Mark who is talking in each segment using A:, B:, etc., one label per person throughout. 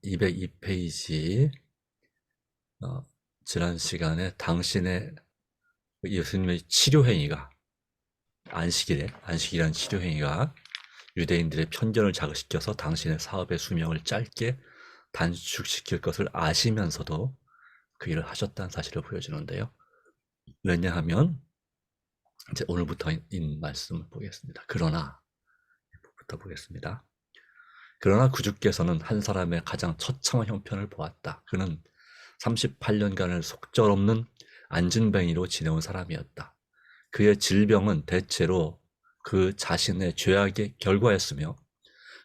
A: 202페이지 지난 시간에 당신의 예수님의 치료행위가 안식이란 치료행위가 유대인들의 편견을 자극시켜서 당신의 사업의 수명을 짧게 단축시킬 것을 아시면서도 그 일을 하셨다는 사실을 보여주는데요. 왜냐하면 이제 오늘부터인 말씀을 보겠습니다. 그러나 부터 보겠습니다. 그러나 구주께서는 한 사람의 가장 처참한 형편을 보았다. 그는 38년간을 속절없는 안진뱅이로 지내온 사람이었다. 그의 질병은 대체로 그 자신의 죄악의 결과였으며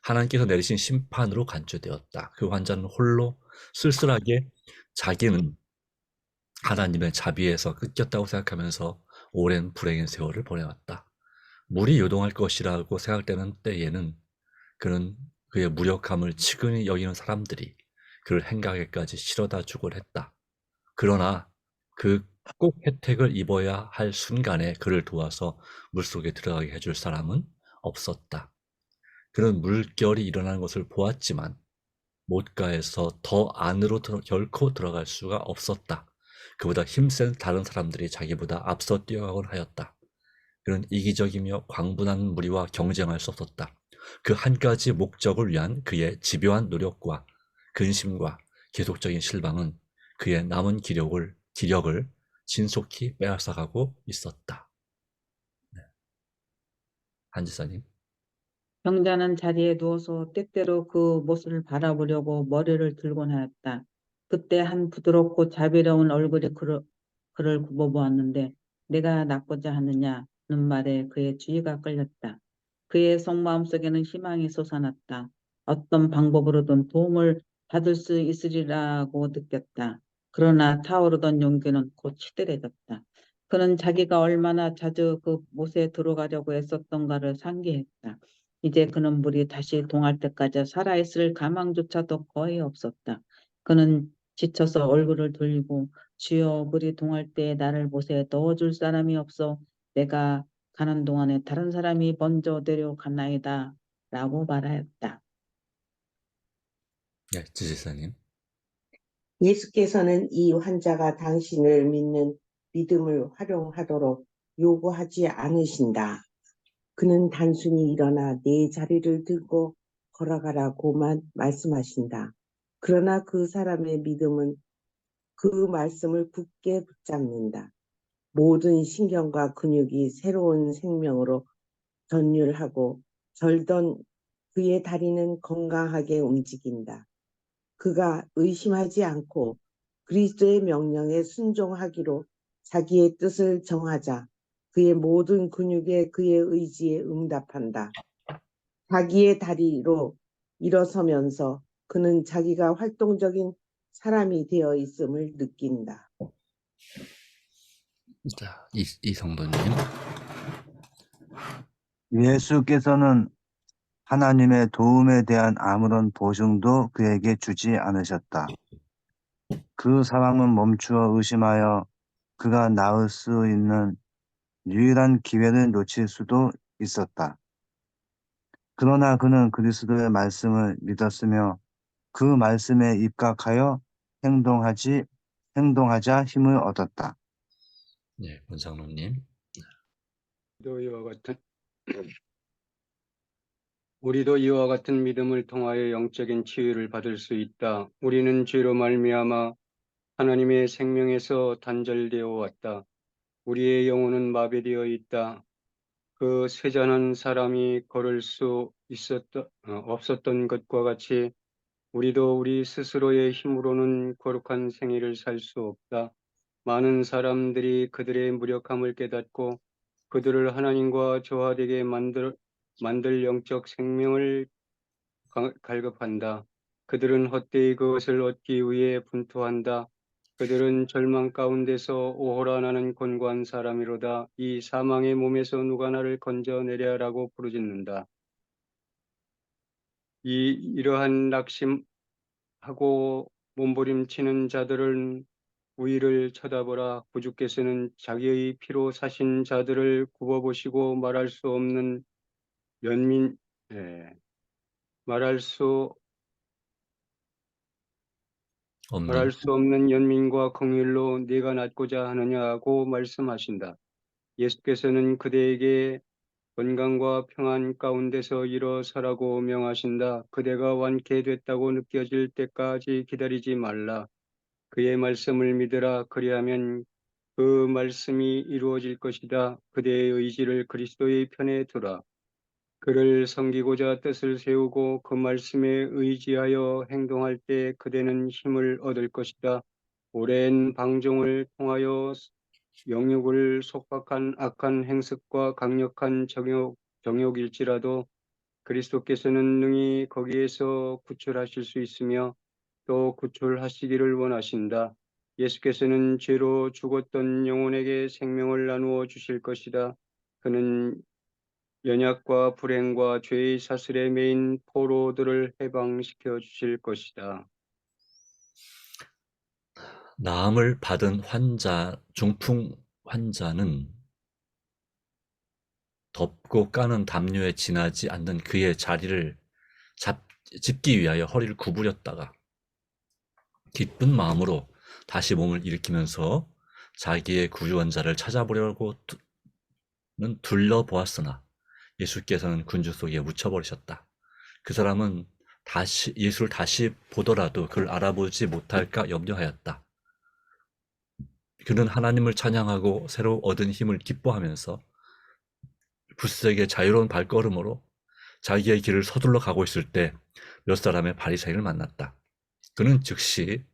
A: 하나님께서 내리신 심판으로 간주되었다. 그 환자는 홀로 쓸쓸하게 자기는 하나님의 자비에서 끊겼다고 생각하면서 오랜 불행의 세월을 보내왔다. 물이 요동할 것이라고 생각되는 때에는 그는 그의 무력함을 치근히 여기는 사람들이 그를 행각에까지 실어다 주곤 했다. 그러나 그 꼭 혜택을 입어야 할 순간에 그를 도와서 물속에 들어가게 해줄 사람은 없었다. 그는 물결이 일어나는 것을 보았지만 못가에서 더 안으로 결코 들어갈 수가 없었다. 그보다 힘센 다른 사람들이 자기보다 앞서 뛰어가곤 하였다. 그는 이기적이며 광분한 무리와 경쟁할 수 없었다. 그 한 가지 목적을 위한 그의 집요한 노력과 근심과 계속적인 실망은 그의 남은 기력을 신속히 빼앗아가고 있었다. 네. 한 지사님.
B: 병자는 자리에 누워서 때때로 그 모습을 바라보려고 머리를 들곤 하였다. 그때 한 부드럽고 자비로운 얼굴이 그를 굽어보았는데 내가 낫고자 하느냐는 말에 그의 주의가 끌렸다. 그의 속마음 속에는 희망이 솟아났다. 어떤 방법으로든 도움을 받을 수 있으리라고 느꼈다. 그러나 타오르던 용기는 곧 시들해졌다. 그는 자기가 얼마나 자주 그 못에 들어가려고 애썼던가를 상기했다. 이제 그는 물이 다시 동할 때까지 살아있을 가망조차도 거의 없었다. 그는 지쳐서 얼굴을 돌리고 주여 물이 동할 때 나를 못에 넣어줄 사람이 없어 내가 가는 동안에 다른 사람이 먼저 내려갔나이다 라고 말하였다.
A: 네, 지지사님.
C: 예수께서는 이 환자가 당신을 믿는 믿음을 활용하도록 요구하지 않으신다. 그는 단순히 일어나 내 자리를 들고 걸어가라고만 말씀하신다. 그러나 그 사람의 믿음은 그 말씀을 굳게 붙잡는다. 모든 신경과 근육이 새로운 생명으로 전율하고 절던 그의 다리는 건강하게 움직인다. 그가 의심하지 않고 그리스도의 명령에 순종하기로 자기의 뜻을 정하자 그의 모든 근육에 그의 의지에 응답한다. 자기의 다리로 일어서면서 그는 자기가 활동적인 사람이 되어 있음을 느낀다.
A: 자, 이성도님.
D: 예수께서는 하나님의 도움에 대한 아무런 보증도 그에게 주지 않으셨다. 그 상황은 멈추어 의심하여 그가 나을 수 있는 유일한 기회를 놓칠 수도 있었다. 그러나 그는 그리스도의 말씀을 믿었으며 그 말씀에 입각하여 행동하자 힘을 얻었다.
A: 네, 권상로님.
E: 우리도 이와 같은 믿음을 통하여 영적인 치유를 받을 수 있다. 우리는 죄로 말미암아 하나님의 생명에서 단절되어 왔다. 우리의 영혼은 마비되어 있다. 그 쇠잔한 사람이 걸을 수 없었던 것과 같이 우리도 우리 스스로의 힘으로는 거룩한 생애를 살 수 없다. 많은 사람들이 그들의 무력함을 깨닫고 그들을 하나님과 조화되게 만들 영적 생명을 갈급한다. 그들은 헛되이 그것을 얻기 위해 분투한다. 그들은 절망 가운데서 오호라 나는 곤고한 사람이로다. 이 사망의 몸에서 누가 나를 건져내랴라고 부르짖는다. 이러한 낙심하고 몸부림치는 자들은 위를 쳐다보라. 구주께서는 자기의 피로 사신 자들을 굽어보시고 말할 수 없는 말할 수
A: 없는
E: 말할 수 없는 연민과 긍휼로 네가 낫고자 하느냐고 말씀하신다. 예수께서는 그대에게 건강과 평안 가운데서 일어서라고 명하신다. 그대가 완쾌됐다고 느껴질 때까지 기다리지 말라. 그의 말씀을 믿으라. 그리하면 그 말씀이 이루어질 것이다. 그대의 의지를 그리스도의 편에 두라. 그를 섬기고자 뜻을 세우고 그 말씀에 의지하여 행동할 때 그대는 힘을 얻을 것이다. 오랜 방종을 통하여 영육을 속박한 악한 행습과 강력한 정욕일지라도 그리스도께서는 능히 거기에서 구출하실 수 있으며 또 구출하시기를 원하신다. 예수께서는 죄로 죽었던 영혼에게 생명을 나누어 주실 것이다. 그는 연약과 불행과 죄의 사슬에 매인 포로들을 해방시켜 주실 것이다.
A: 나음을 받은 환자, 중풍 환자는 덮고 까는 담요에 지나지 않는 그의 자리를 짚기 위하여 허리를 구부렸다가 기쁜 마음으로 다시 몸을 일으키면서 자기의 구주원자를 찾아보려고는 둘러보았으나 예수께서는 군주 속에 묻혀버리셨다. 그 사람은 예수를 다시 보더라도 그를 알아보지 못할까 염려하였다. 그는 하나님을 찬양하고 새로 얻은 힘을 기뻐하면서 굳세게 자유로운 발걸음으로 자기의 길을 서둘러 가고 있을 때 몇 사람의 바리새인을 만났다. 그는 즉시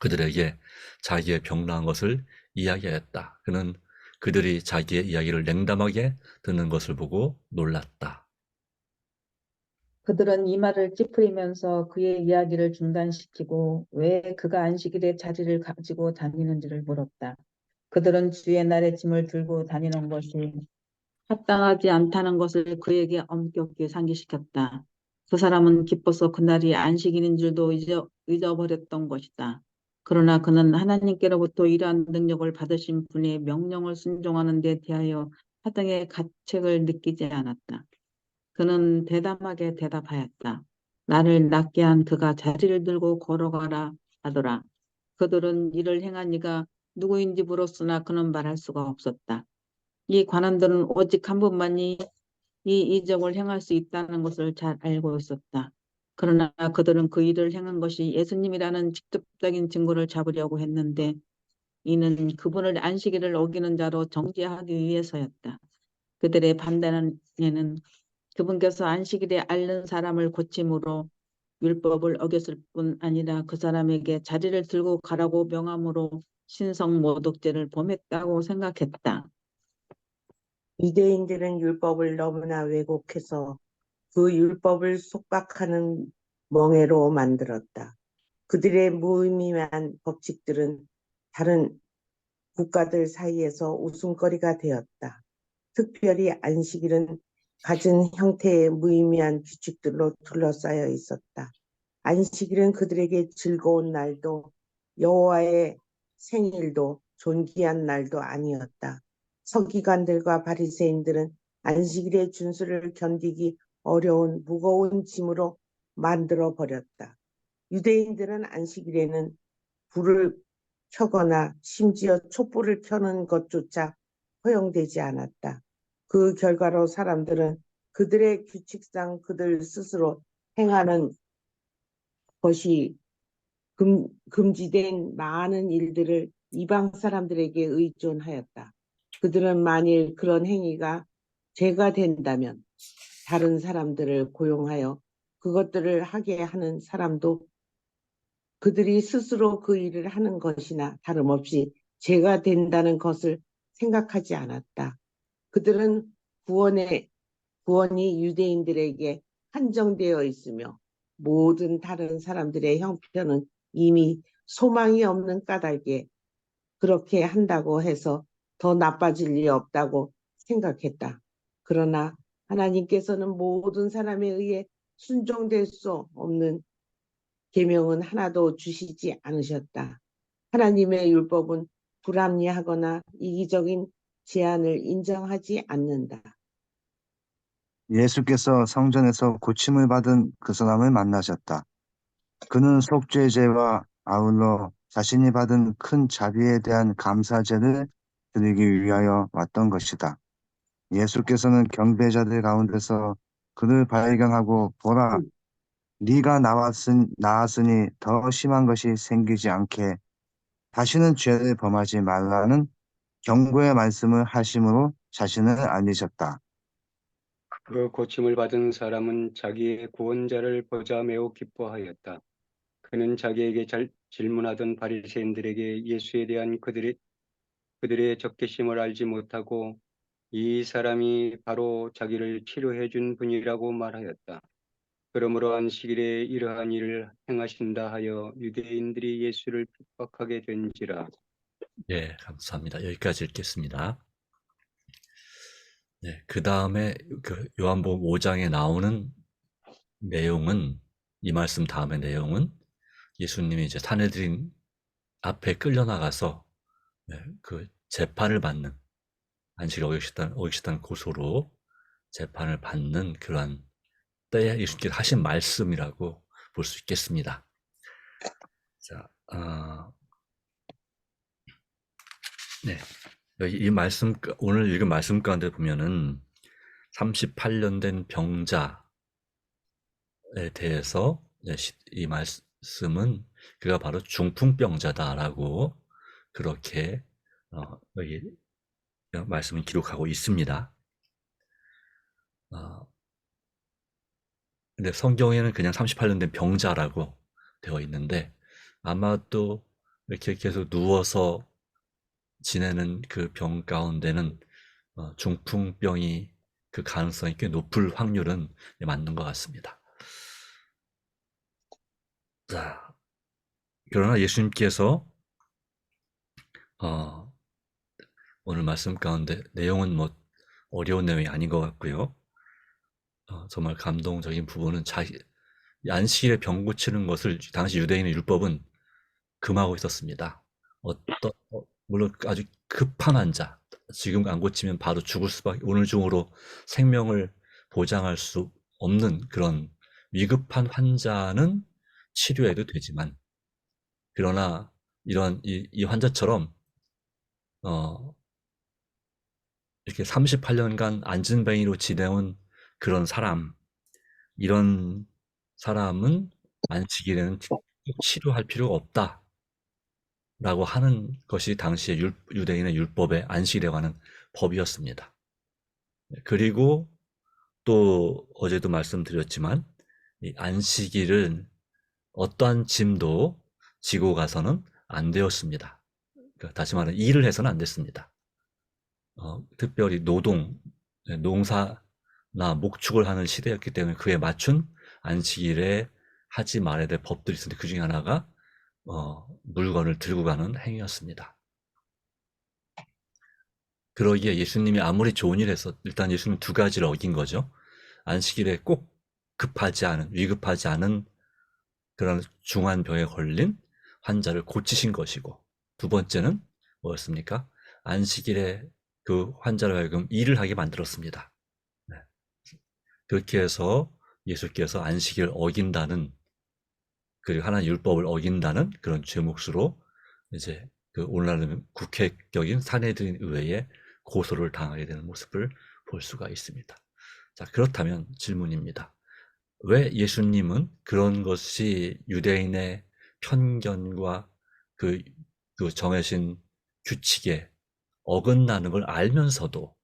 A: 그들에게 자기의 병 나은 것을 이야기하였다. 그는 그들이 자기의 이야기를 냉담하게 듣는 것을 보고 놀랐다.
B: 그들은 이 말을 찌푸리면서 그의 이야기를 중단시키고 왜 그가 안식일에 자리를 가지고 다니는지를 물었다. 그들은 주의 날에 짐을 들고 다니는 것이 합당하지 않다는 것을 그에게 엄격히 상기시켰다. 그 사람은 기뻐서 그날이 안식일인 줄도 잊어버렸던 것이다. 그러나 그는 하나님께로부터 이러한 능력을 받으신 분의 명령을 순종하는 데 대하여 하등의 가책을 느끼지 않았다. 그는 대담하게 대답하였다. 나를 낫게 한 그가 자리를 들고 걸어가라 하더라. 그들은 이를 행한 이가 누구인지 물었으나 그는 말할 수가 없었다. 이 관원들은 오직 한 분만이 이 이적을 행할 수 있다는 것을 잘 알고 있었다. 그러나 그들은 그 일을 행한 것이 예수님이라는 직접적인 증거를 잡으려고 했는데 이는 그분을 안식일을 어기는 자로 정죄하기 위해서였다. 그들의 판단에는 그분께서 안식일에 앓는 사람을 고침으로 율법을 어겼을 뿐 아니라 그 사람에게 자리를 들고 가라고 명함으로 신성모독죄를 범했다고 생각했다.
C: 유대인들은 율법을 너무나 왜곡해서 그 율법을 속박하는 멍에로 만들었다. 그들의 무의미한 법칙들은 다른 국가들 사이에서 웃음거리가 되었다. 특별히 안식일은 갖은 형태의 무의미한 규칙들로 둘러싸여 있었다. 안식일은 그들에게 즐거운 날도 여호와의 생일도 존귀한 날도 아니었다. 서기관들과 바리새인들은 안식일의 준수를 견디기 어려운 무거운 짐으로 만들어 버렸다. 유대인들은 안식일에는 불을 켜거나 심지어 촛불을 켜는 것조차 허용되지 않았다. 그 결과로 사람들은 그들의 규칙상 그들 스스로 행하는 것이 금지된 많은 일들을 이방 사람들에게 의존하였다. 그들은 만일 그런 행위가 죄가 된다면 다른 사람들을 고용하여 그것들을 하게 하는 사람도 그들이 스스로 그 일을 하는 것이나 다름없이 죄가 된다는 것을 생각하지 않았다. 그들은 구원이 유대인들에게 한정되어 있으며 모든 다른 사람들의 형편은 이미 소망이 없는 까닭에 그렇게 한다고 해서 더 나빠질 리 없다고 생각했다. 그러나 하나님께서는 모든 사람에 의해 순종될 수 없는 계명은 하나도 주시지 않으셨다. 하나님의 율법은 불합리하거나 이기적인 제한을 인정하지 않는다.
D: 예수께서 성전에서 고침을 받은 그 사람을 만나셨다. 그는 속죄제와 아울러 자신이 받은 큰 자비에 대한 감사제를 드리기 위하여 왔던 것이다. 예수께서는 경배자들 가운데서 그를 발견하고 보라, 네가 나았으니 더 심한 것이 생기지 않게 다시는 죄를 범하지 말라는 경고의 말씀을 하심으로 자신을 알리셨다.
E: 그 고침을 받은 사람은 자기의 구원자를 보자 매우 기뻐하였다. 그는 자기에게 질문하던 바리새인들에게 예수에 대한 그들의 적개심을 알지 못하고 이 사람이 바로 자기를 치료해 준 분이라고 말하였다. 그러므로 안식일에 이러한 일을 행하신다 하여 유대인들이 예수를 핍박하게 된지라.
A: 예, 감사합니다. 여기까지 읽겠습니다. 네, 그 다음에 그 요한복음 5장에 나오는 내용은, 이 말씀 다음의 내용은 예수님이 이제 산헤드린 앞에 끌려나가서 그 재판을 받는, 안식일 어기셨다는 고소로 재판을 받는 그러한 때에 예수님께서 하신 말씀이라고 볼 수 있겠습니다. 자, 네. 이 말씀, 오늘 읽은 말씀 가운데 보면은 38년 된 병자에 대해서 이 말씀은 그가 바로 중풍병자다라고 그렇게 여기 말씀을 기록하고 있습니다. 근데 성경에는 그냥 38년 된 병자라고 되어 있는데 아마도 이렇게 계속 누워서 지내는 그 병 가운데는 중풍병이 그 가능성이 꽤 높을 확률은 맞는 것 같습니다. 자, 그러나 예수님께서 오늘 말씀 가운데 내용은 뭐 어려운 내용이 아닌 것 같고요. 정말 감동적인 부분은 안식일에 병 고치는 것을 당시 유대인의 율법은 금하고 있었습니다. 물론 아주 급한 환자, 지금 안 고치면 바로 죽을 수밖에, 오늘 중으로 생명을 보장할 수 없는 그런 위급한 환자는 치료해도 되지만, 그러나 이 환자처럼 이렇게 38년간 안진뱅이로 지내온 그런 사람, 이런 사람은 안식일에는 꼭 치료할 필요가 없다라고 하는 것이 당시의 유대인의 율법의 안식일에 관한 법이었습니다. 그리고 또 어제도 말씀드렸지만 이 안식일은 어떠한 짐도 지고 가서는 안 되었습니다. 그러니까 다시 말하면 일을 해서는 안 됐습니다. 특별히 농사나 목축을 하는 시대였기 때문에 그에 맞춘 안식일에 하지 말아야 될 법들이 있었는데 그 중에 하나가 물건을 들고 가는 행위였습니다. 그러기에 예수님이 아무리 좋은 일 했어, 일단 예수님 두 가지를 어긴 거죠. 안식일에 꼭 위급하지 않은 그런 중한 병에 걸린 환자를 고치신 것이고, 두 번째는 뭐였습니까? 안식일에 그 환자를 하여금 일을 하게 만들었습니다. 네. 그렇게 해서 예수께서 안식일을 어긴다는, 그리고 하나님 율법을 어긴다는 그런 죄목수로 이제 그 오늘날은 국회격인 산헤드린 의회에 고소를 당하게 되는 모습을 볼 수가 있습니다. 자, 그렇다면 질문입니다. 왜 예수님은 그런 것이 유대인의 편견과 그 정해진 규칙에 어긋나는 걸 알면서도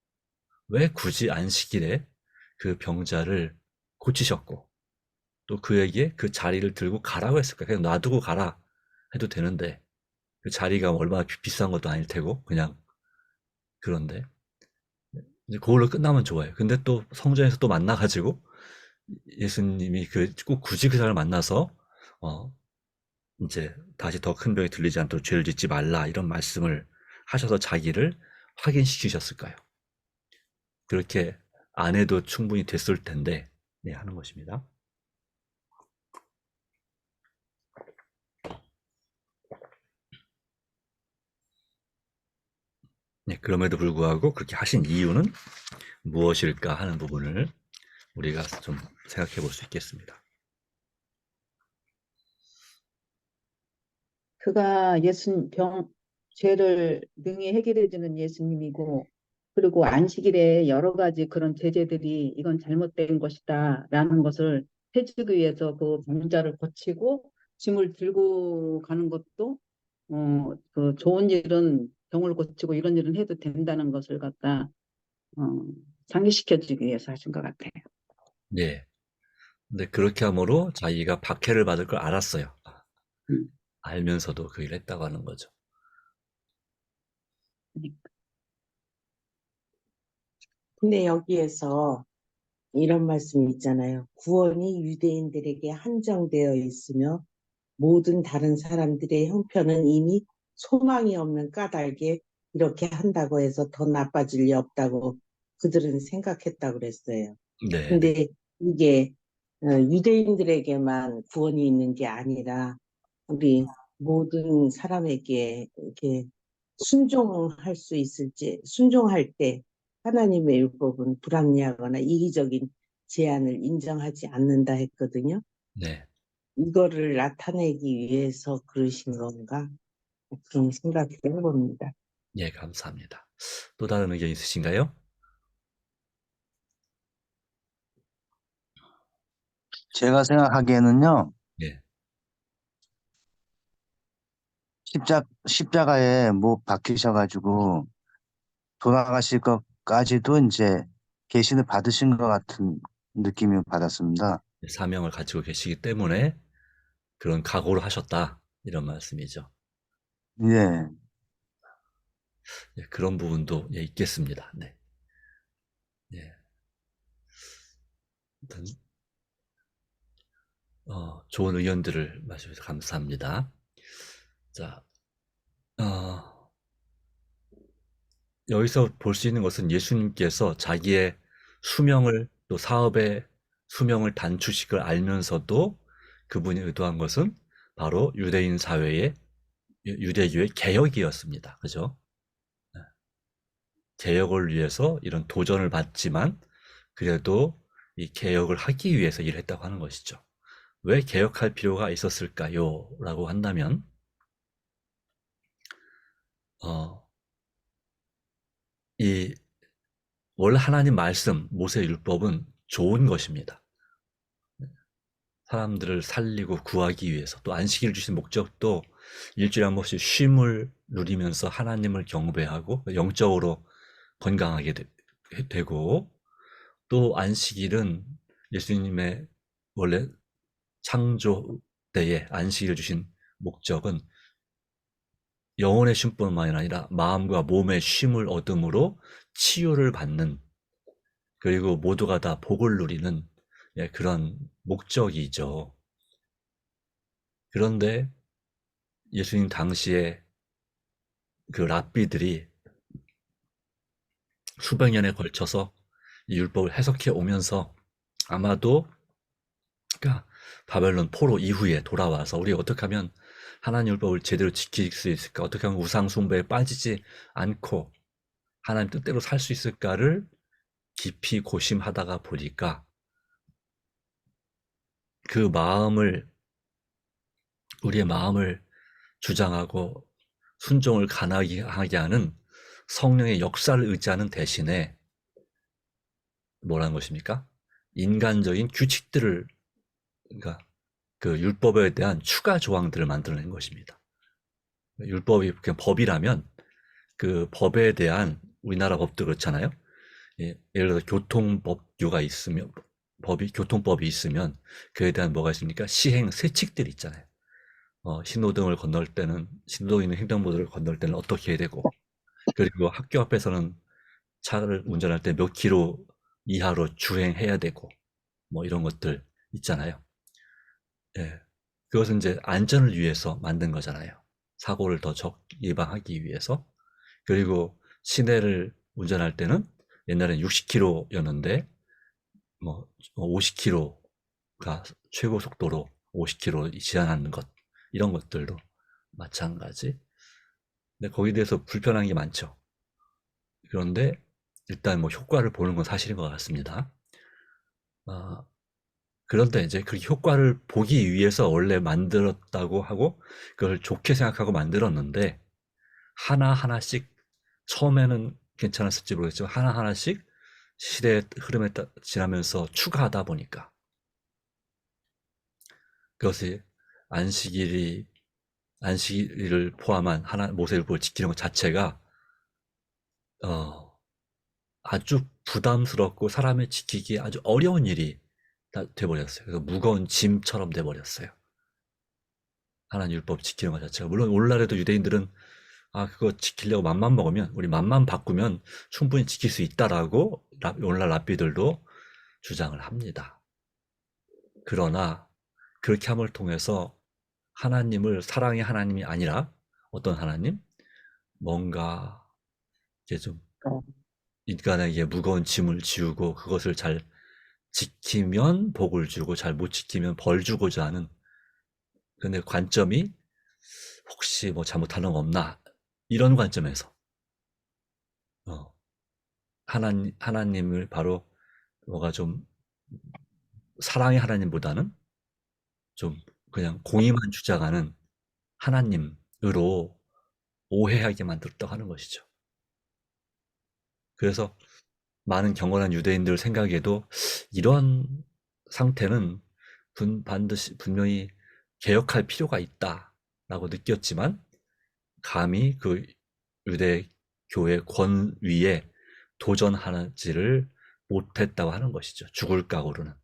A: 왜 굳이 안식일에 그 병자를 고치셨고 또 그에게 그 자리를 들고 가라고 했을까? 그냥 놔두고 가라 해도 되는데, 그 자리가 얼마나 비싼 것도 아닐 테고, 그냥. 그런데 이제 그걸로 끝나면 좋아요. 근데 또 성전에서 또 만나가지고 예수님이 꼭 굳이 그 사람을 만나서 이제 다시 더 큰 병이 들리지 않도록 죄를 짓지 말라 이런 말씀을 하셔서 자기를 확인시키셨을까요? 그렇게 안 해도 충분히 됐을 텐데 하는 것입니다. 그럼에도 불구하고 그렇게 하신 이유는 무엇일까 하는 부분을 우리가 좀 생각해 볼 수 있겠습니다.
B: 그가 죄를 능히 해결해 주는 예수님이고, 그리고 안식일에 여러 가지 그런 제재들이 이건 잘못된 것이다라는 것을 해주기 위해서 그 병자를 고치고 짐을 들고 가는 것도 그 좋은 일은 병을 고치고 이런 일은 해도 된다는 것을 갖다 어, 상기시켜주기 위해서 하신 것 같아요.
A: 네. 근데 그렇게 함으로 자기가 박해를 받을 걸 알았어요.
B: 음.
A: 알면서도 그 일을 했다고 하는 거죠.
C: 근데 여기에서 이런 말씀이 있잖아요. 구원이 유대인들에게 한정되어 있으며 모든 다른 사람들의 형편은 이미 소망이 없는 까닭에 이렇게 한다고 해서 더 나빠질 리 없다고 그들은 생각했다고 그랬어요.
A: 네, 네,
C: 근데 이게 유대인들에게만 구원이 있는 게 아니라 우리 모든 사람에게 이렇게 순종할 때 하나님의 율법은 불합리하거나 이기적인 제한을 인정하지 않는다 했거든요.
A: 네.
C: 이거를 나타내기 위해서 그러신 건가? 그런 생각을 해봅니다.
A: 예, 감사합니다. 또 다른 의견 있으신가요?
D: 제가 생각하기에는요,
A: 네,
D: 십자가에 못 박히셔가지고 돌아가실 것까지도 이제 계신을 받으신 것 같은 느낌을 받았습니다.
A: 사명을 가지고 계시기 때문에 그런 각오를 하셨다. 이런 말씀이죠.
D: 예,
A: 예, 그런 부분도 예, 있겠습니다. 네. 예. 아무튼 좋은 의견들을 말씀주셔서 감사합니다. 자, 어, 여기서 볼 수 있는 것은 예수님께서 자기의 수명을 또 사업의 수명을 단축시킬 걸 알면서도 그분이 의도한 것은 바로 유대인 사회의 유대교의 개혁이었습니다. 그죠? 네. 개혁을 위해서 이런 도전을 받지만 그래도 이 개혁을 하기 위해서 일을 했다고 하는 것이죠. 왜 개혁할 필요가 있었을까요? 라고 한다면 어, 이 원래 하나님 말씀, 모세 율법은 좋은 것입니다. 사람들을 살리고 구하기 위해서 또 안식일 주신 목적도 일주일에 한 번씩 쉼을 누리면서 하나님을 경배하고 영적으로 건강하게 되고 또 안식일은 예수님의 원래 창조 때에 안식일을 주신 목적은 영혼의 쉼뿐만 아니라 마음과 몸의 쉼을 얻음으로 치유를 받는 그리고 모두가 다 복을 누리는 예, 그런 목적이죠. 그런데 예수님 당시에 그 랍비들이 수백 년에 걸쳐서 이 율법을 해석해 오면서 아마도 그러니까 바벨론 포로 이후에 돌아와서 우리 어떻게 하면 하나님 율법을 제대로 지킬 수 있을까? 어떻게 하면 우상 숭배에 빠지지 않고 하나님 뜻대로 살 수 있을까를 깊이 고심하다가 보니까 그 마음을 우리의 마음을 주장하고 순종을 가능하게 하는 성령의 역사를 의지하는 대신에 뭐라는 것입니까? 인간적인 규칙들을 그러니까 그 율법에 대한 추가 조항들을 만들어낸 것입니다. 율법이 그냥 법이라면 그 법에 대한 우리나라 법도 그렇잖아요. 예, 예를 들어 교통법규가 있으면 교통법이 있으면 그에 대한 뭐가 있습니까? 시행 세칙들이 있잖아요. 신호등을 건널 때는 신호등 있는 횡단보도를 건널 때는 어떻게 해야 되고 그리고 학교 앞에서는 차를 운전할 때 몇 킬로 이하로 주행해야 되고 뭐 이런 것들 있잖아요. 예. 그것은 이제 안전을 위해서 만든 거잖아요. 사고를 더 예방하기 위해서. 그리고 시내를 운전할 때는 옛날엔 60km였는데 뭐 50km가 최고 속도로 50km 제한하는 것 이런 것들도 마찬가지. 근데 거기에 대해서 불편한 게 많죠. 그런데 일단 뭐 효과를 보는 건 사실인 것 같습니다. 아, 그런데 이제 그 효과를 보기 위해서 원래 만들었다고 하고 그걸 좋게 생각하고 만들었는데 하나하나씩 처음에는 괜찮았을지 모르겠지만 하나하나씩 시대의 흐름에 지나면서 추가하다 보니까 그것이 안식일이 안식일을 포함한 하나 모세율법을 지키는 것 자체가 아주 부담스럽고 사람이 지키기 아주 어려운 일이 돼버렸어요. 그래서 무거운 짐처럼 돼버렸어요. 하나님 율법 지키는 것 자체가. 물론 오늘날에도 유대인들은 그거 지키려고 맘만 먹으면 우리 맘만 바꾸면 충분히 지킬 수 있다라고 오늘날 랍비들도 주장을 합니다. 그러나 그렇게 함을 통해서 하나님을 사랑의 하나님이 아니라 어떤 하나님? 뭔가 이제 좀 인간에게 무거운 짐을 지우고 그것을 잘 지키면 복을 주고 잘 못 지키면 벌 주고자 하는 근데 관점이 혹시 뭐 잘못하는 거 없나 이런 관점에서 어, 하나님을 바로 뭐가 좀 사랑의 하나님보다는 좀 그냥 공의만 주장하는 하나님으로 오해하게 만들었다고 하는 것이죠. 그래서 많은 경건한 유대인들 생각에도 이런 상태는 반드시 분명히 개혁할 필요가 있다라고 느꼈지만 감히 그 유대 교회 권위에 도전하지를 못했다고 하는 것이죠. 죽을 각오로는.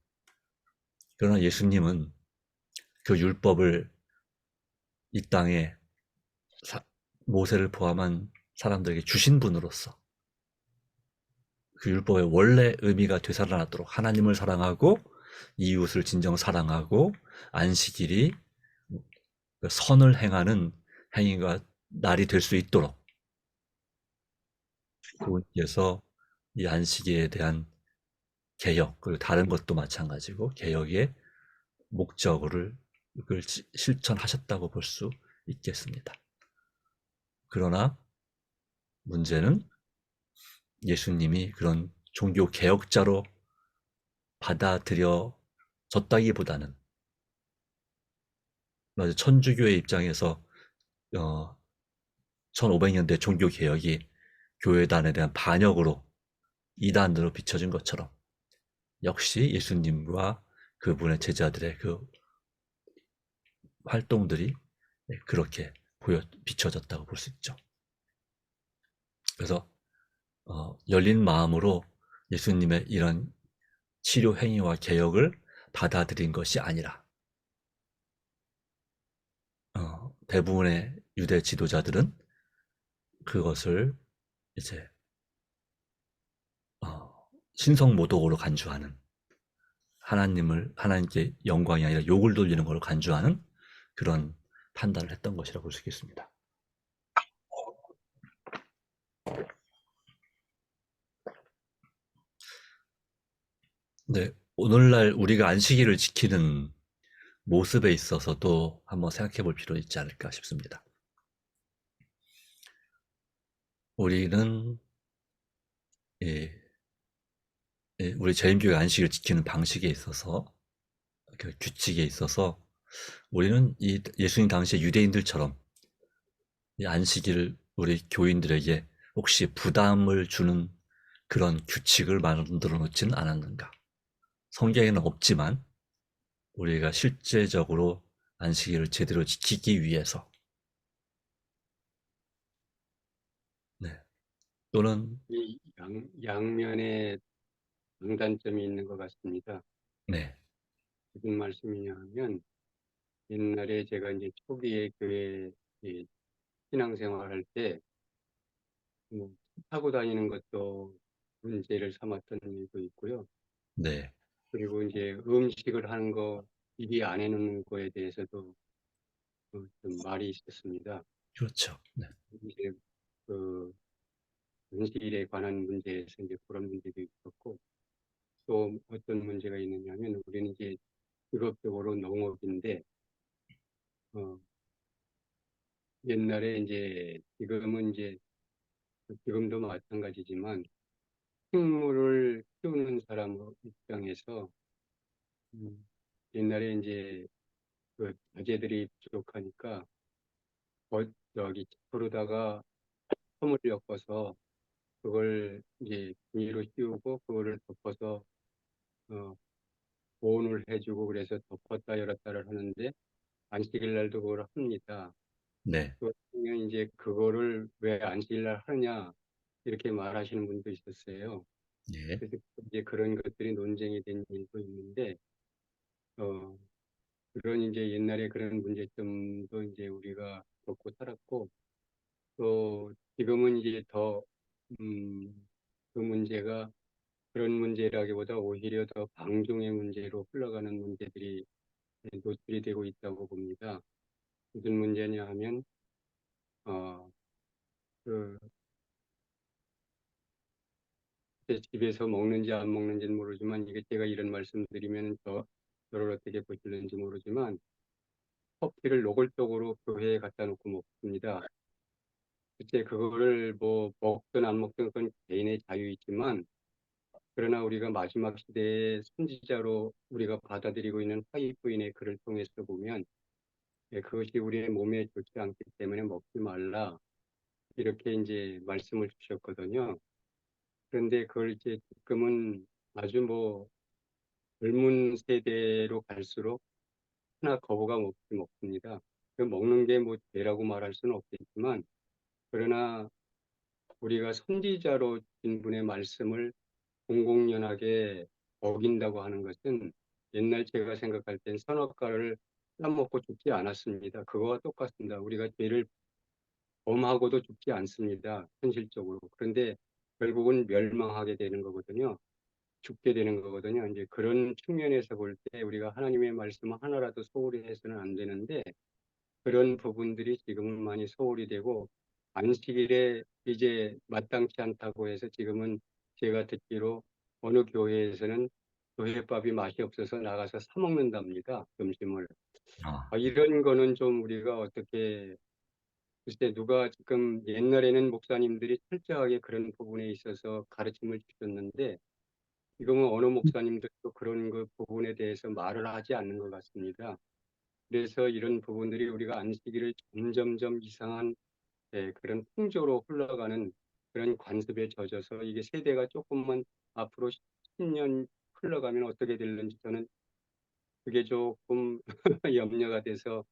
A: 그러나 예수님은 그 율법을 이 땅에 모세를 포함한 사람들에게 주신 분으로서 그 율법의 원래 의미가 되살아나도록 하나님을 사랑하고 이웃을 진정 사랑하고 안식일이 선을 행하는 행위가 날이 될 수 있도록 그분께서 이 안식일에 대한 개혁 그리고 다른 것도 마찬가지고 개혁의 목적을 실천하셨다고 볼 수 있겠습니다. 그러나 문제는 예수님이 그런 종교 개혁자로 받아들여졌다기보다는 천주교의 입장에서 1500년대 종교 개혁이 교회단에 대한 반역으로 이단으로 비춰진 것처럼 역시 예수님과 그분의 제자들의 그 활동들이 그렇게 비춰졌다고 볼 수 있죠. 그래서 열린 마음으로 예수님의 이런 치료 행위와 개혁을 받아들인 것이 아니라 대부분의 유대 지도자들은 그것을 이제 신성모독으로 간주하는 하나님께 영광이 아니라 욕을 돌리는 걸로 간주하는 그런 판단을 했던 것이라고 볼 수 있겠습니다. 네, 오늘날 우리가 안식일을 지키는 모습에 있어서도 한번 생각해 볼 필요 있지 않을까 싶습니다. 우리는 우리 재림교회 안식일을 지키는 방식에 있어서 그 규칙에 있어서 우리는 이 예수님 당시의 유대인들처럼 이 안식일을 우리 교인들에게 혹시 부담을 주는 그런 규칙을 만들어 놓지는 않았는가. 성경에는 없지만 우리가 실제적으로 안식일을 제대로 지키기 위해서 또는
E: 이 양면에 장단점이 있는 것 같습니다.
A: 네,
E: 무슨 말씀이냐 하면 옛날에 제가 이제 초기에 교회 신앙생활할 때 뭐 타고 다니는 것도 문제를 삼았던 일도 있고요.
A: 네,
E: 그리고 이제 음식을 하는 거 미리 안 해놓는 거에 대해서도 좀 말이 있었습니다.
A: 그렇죠. 네,
E: 이제 그 안식일에 관한 문제에서 이제 그런 문제도 있었고 또 어떤 문제가 있느냐면 우리는 이제 직업적으로 농업인데 옛날에 이제 지금도 마찬가지지만 식물을 키우는 사람 입장에서 옛날에 이제 그 자재들이 부족하니까 저기 부르다가 솜을 엮어서 그걸 이제 비닐로 씌우고 그거를 덮어서 어, 보온을 해주고 그래서 덮었다 열었다를 하는데 안식일 날도 그걸 합니다.
A: 네.
E: 그러면 이제 그거를 왜 안식일 날 하느냐 이렇게 말하시는 분도 있었어요.
A: 예.
E: 그래서 이제 그런 것들이 논쟁이 된 일도 있는데 어, 그런 이제 옛날에 그런 문제점도 이제 우리가 겪고 살았고 또 지금은 이제 더 그 문제가 그런 문제라기보다 오히려 더 방종의 문제로 흘러가는 문제들이 노출이 되고 있다고 봅니다. 무슨 문제냐 하면 어, 그 집에서 먹는지 안 먹는지는 모르지만 이게 제가 이런 말씀드리면 저를 어떻게 보실는지 모르지만 커피를 노골적으로 교회에 갖다 놓고 먹습니다. 글쎄 그거를 뭐 먹든 안 먹든 그건 개인의 자유이지만 그러나 우리가 마지막 시대의 선지자로 우리가 받아들이고 있는 화이트인의 글을 통해서 보면 그것이 우리의 몸에 좋지 않기 때문에 먹지 말라 이렇게 이제 말씀을 주셨거든요. 그런데 그걸 이제 지금은 아주 뭐 젊은 세대로 갈수록 하나 거부감 없이 먹습니다. 그 먹는 게 뭐 죄라고 말할 수는 없겠지만 그러나 우리가 선지자로 진 분의 말씀을 공공연하게 어긴다고 하는 것은 옛날 제가 생각할 땐 선악과를 따먹고 죽지 않았습니다. 그거와 똑같습니다. 우리가 죄를 범하고도 죽지 않습니다. 현실적으로. 그런데 결국은 멸망하게 되는 거거든요. 죽게 되는 거거든요. 이제 그런 측면에서 볼 때 우리가 하나님의 말씀을 하나라도 소홀히 해서는 안 되는데 그런 부분들이 지금은 많이 소홀히 되고 안식일에 이제 마땅치 않다고 해서 지금은 제가 듣기로 어느 교회에서는 교회밥이 맛이 없어서 나가서 사 먹는답니다. 점심을.
A: 아,
E: 이런 거는 좀 우리가 어떻게 글쎄 누가 지금 옛날에는 목사님들이 철저하게 그런 부분에 있어서 가르침을 주셨는데 지금은 어느 목사님들도 그런 그 부분에 대해서 말을 하지 않는 것 같습니다. 그래서 이런 부분들이 우리가 안식일을 점점점 이상한 그런 풍조로 흘러가는 그런 관습에 젖어서 이게 세대가 조금만 앞으로 10년 흘러가면 어떻게 될는지 저는 그게 조금 염려가 돼서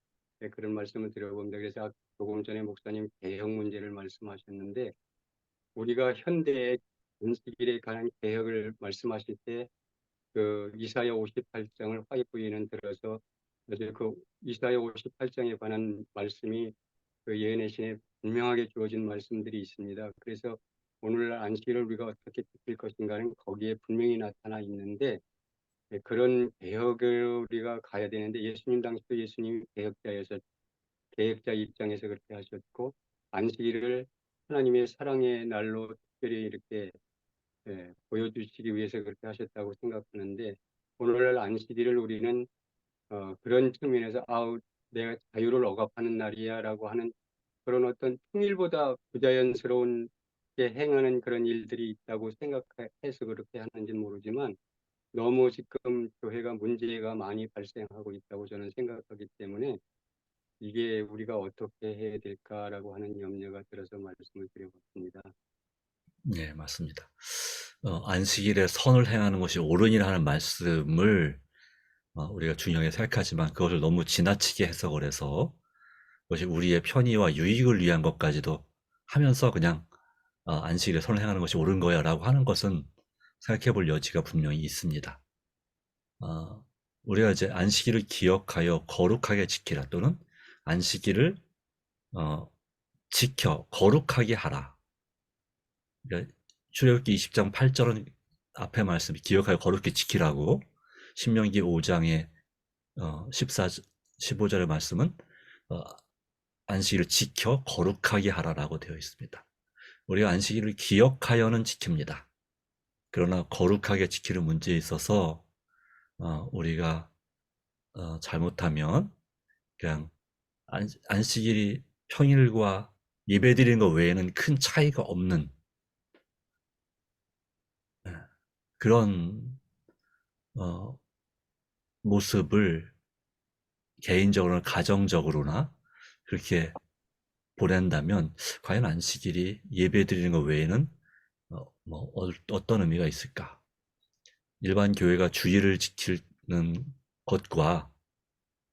E: 그런 말씀을 드려봅니다. 그래서 조금 전에 목사님 개혁 문제를 말씀하셨는데 우리가 현대의 안식일에 관한 개혁을 말씀하실 때 그 이사야 58장을 화이트인은 들어서 어제 그 이사야 58장에 관한 말씀이 그 예언의 신에 분명하게 주어진 말씀들이 있습니다. 그래서 오늘날 안식일을 우리가 어떻게 지킬 것인가는 거기에 분명히 나타나 있는데 그런 개혁을 우리가 가야 되는데 예수님 당시도 예수님이 개혁자여서 개혁자 입장에서 그렇게 하셨고 안식일을 하나님의 사랑의 날로 특별히 이렇게 보여주시기 위해서 그렇게 하셨다고 생각하는데 오늘날 안식일을 우리는 그런 측면에서 아우 내가 자유를 억압하는 날이야라고 하는 그런 어떤 통일보다 부자연스러운 게 행하는 그런 일들이 있다고 생각해서 그렇게 하는지는 모르지만 너무 지금 교회가 문제가 많이 발생하고 있다고 저는 생각하기 때문에 이게 우리가 어떻게 해야 될까라고 하는 염려가 들어서 말씀을 드려봤습니다.
A: 네, 맞습니다. 안식일에 선을 행하는 것이 옳으니라는 말씀을 우리가 중요하게 생각하지만 그것을 너무 지나치게 해석을 해서 그것이 우리의 편의와 유익을 위한 것까지도 하면서 그냥 안식일에 선을 행하는 것이 옳은 거야 라고 하는 것은 생각해 볼 여지가 분명히 있습니다. 우리가 이제 안식일을 기억하여 거룩하게 지키라 또는 안식일을 지켜 거룩하게 하라. 그러니까 출애굽기 20장 8절은 앞에 말씀이 기억하여 거룩히 지키라고 신명기 5장의 15절의 말씀은 안식일을 지켜 거룩하게 하라라고 되어 있습니다. 우리가 안식일을 기억하여는 지킵니다. 그러나 거룩하게 지키는 문제에 있어서 우리가 잘못하면 그냥 안식일이 평일과 예배드리는 것 외에는 큰 차이가 없는 그런 모습을 개인적으로나 가정적으로나 그렇게 보낸다면 과연 안식일이 예배 드리는 것 외에는 어떤 의미가 있을까? 일반 교회가 주일을 지키는 것과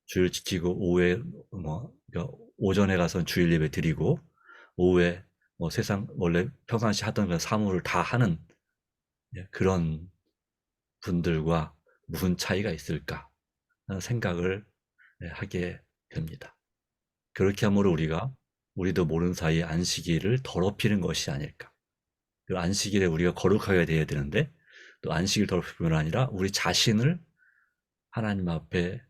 A: 주일 지키고 오후에 그러니까 오전에 가서 주일 예배 드리고 오후에 세상 원래 평상시 하던 그런 사물을 다 하는 그런 분들과 무슨 차이가 있을까 하는 생각을 하게 됩니다. 그렇게 함으로 우리도 모르는 사이에 안식일을 더럽히는 것이 아닐까. 그 안식일에 우리가 거룩하게 되어야 되는데 또 안식일 더럽힐 뿐 아니라 우리 자신을 하나님 앞에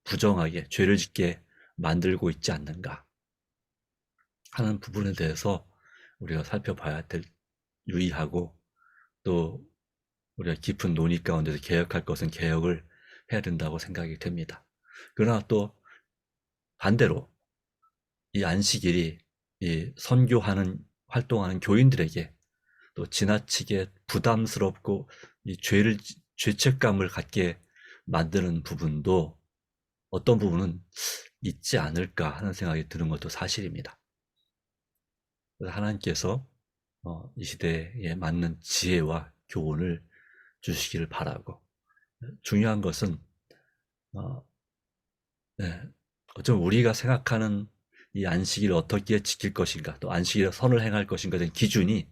A: 부정하게 죄를 짓게 만들고 있지 않는가 하는 부분에 대해서 우리가 살펴봐야 될 유의하고 또 우리가 깊은 논의 가운데서 개혁할 것은 개혁을 해야 된다고 생각이 됩니다. 그러나 또 반대로 이 안식일이 이 선교하는 활동하는 교인들에게 또 지나치게 부담스럽고 이 죄책감을 갖게 만드는 부분도 어떤 부분은 있지 않을까 하는 생각이 드는 것도 사실입니다. 그래서 하나님께서 이 시대에 맞는 지혜와 교훈을 주시기를 바라고, 중요한 것은 어쩌면 우리가 생각하는 이 안식일을 어떻게 지킬 것인가, 또 안식일에 선을 행할 것인가 된 기준이